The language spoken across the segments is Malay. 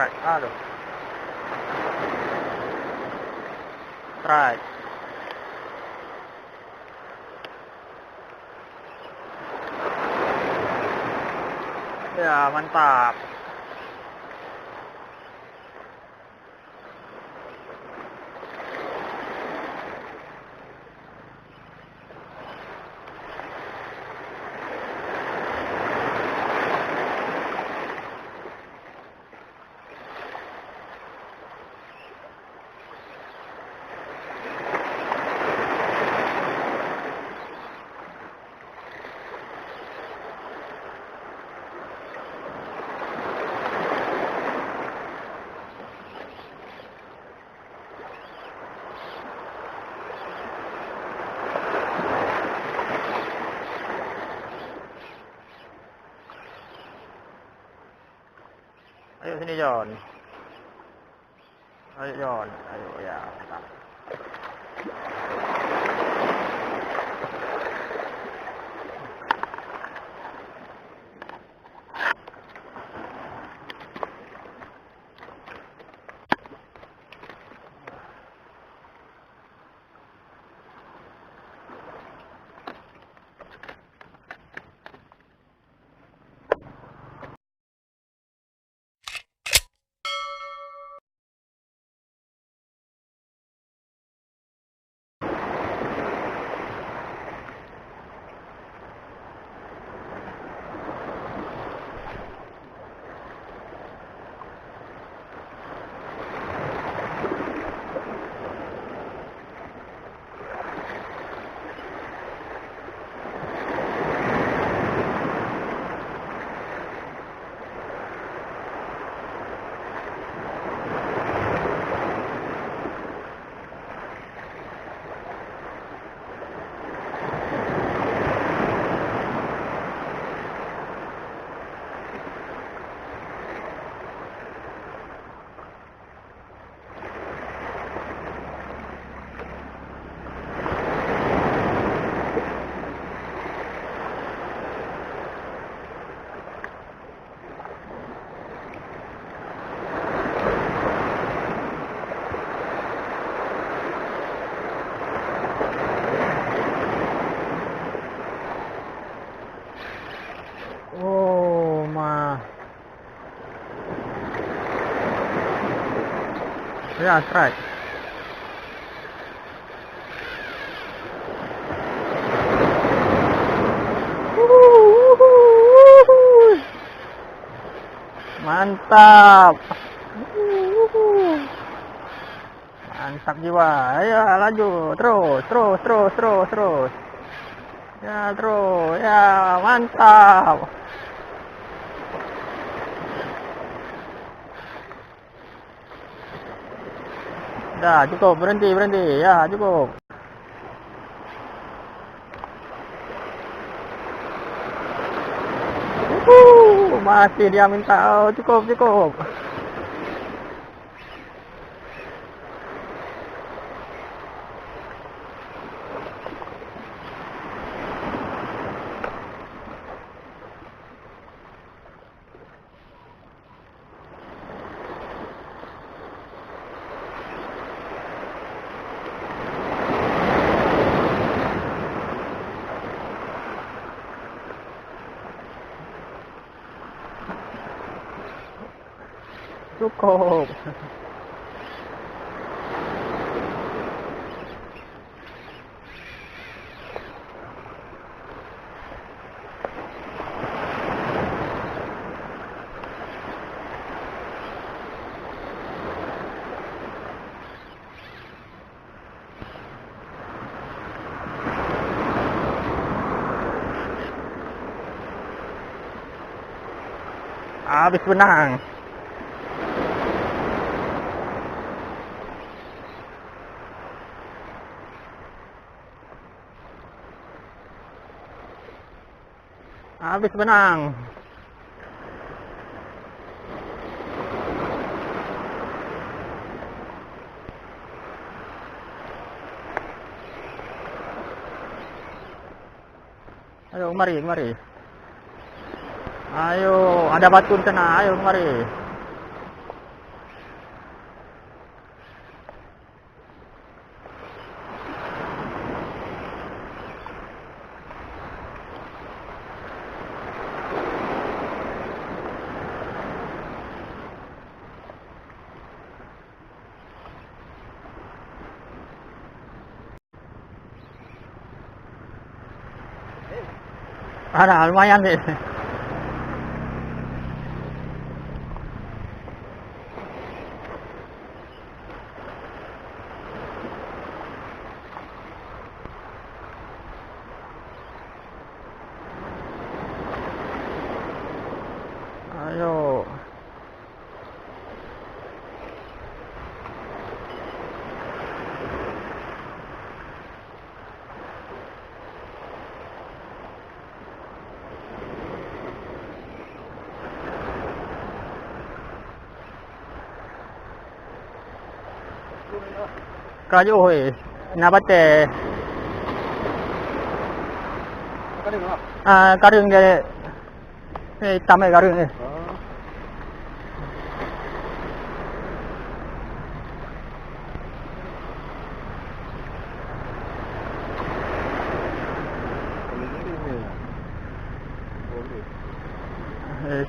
strike. Aduh. Strike. Ya, mantap. Ayo sini John. Ayo John. Ayo ya. Mantap. Oh, ma. Ya, strike. Mantap. Mantap jiwa. Ayo laju, terus. Ya, terus. Ya, mantap. Dah, cukup. Berhenti. Ya, cukup. Masih dia minta. Oh, cukup. Cukup. Habis benang. Habis benang. Ayo kemari. Ayo, ada batu di sana. Ayo kemari. Ada lumayan sih. Ayo. Kayu hoi. Napate. Karung dia. Tamai karung ni.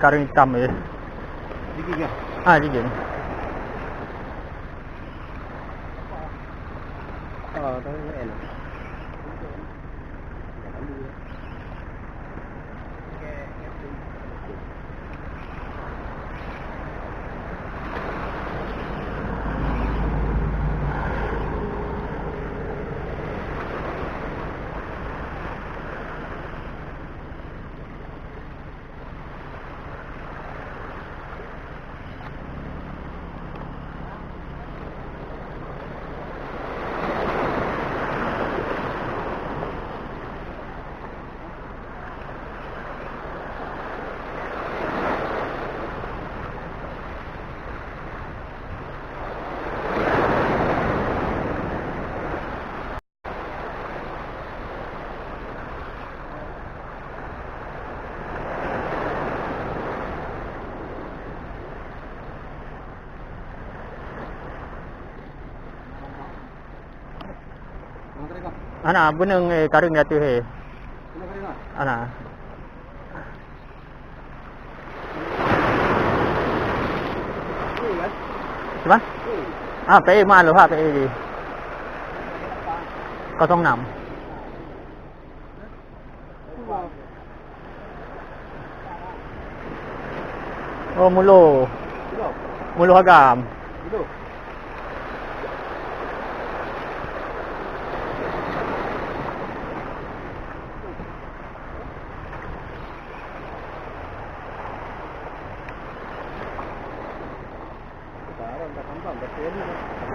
Karung hitam ni. Gigi ke? Gigi. Tới cái này. Ana benang karung dia tu he. Ana. Siapa? PE mana lu PE di? 06. Oh mulu. Mulu Agam.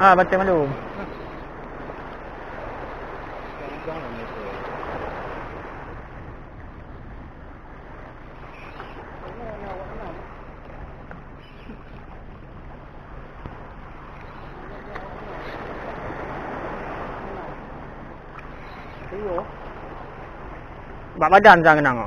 Baca malu. Badan jangan kenang.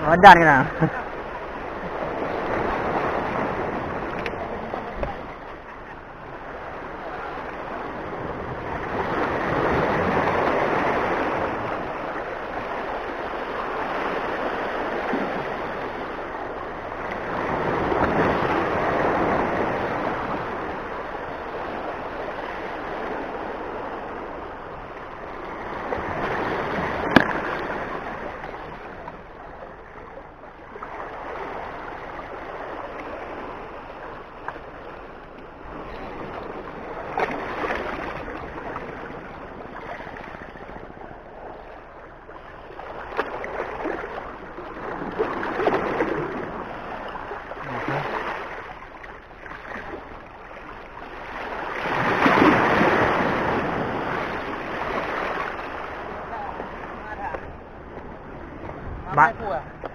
Badan kenang.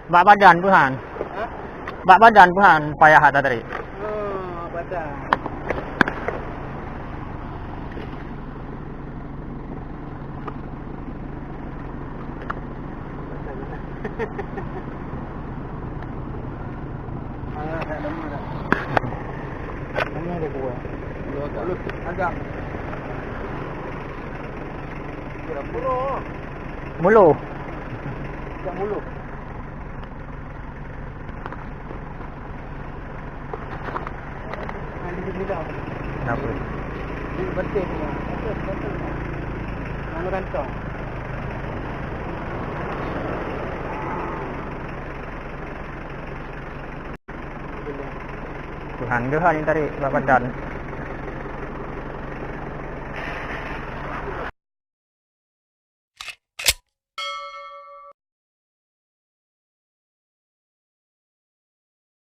Bak badan Tuhan. Ha? Bak badan Tuhan payah tak tarik. Oh, badan. Ah, dah lama dah. Ini ada dua. Agak. Kira mulu. Mulu. Agak mulu. Ini bilang. Kenapa? Ini betul ni. Betul. Mana kantong? Tuhan Tuhan yang tarik bak badan.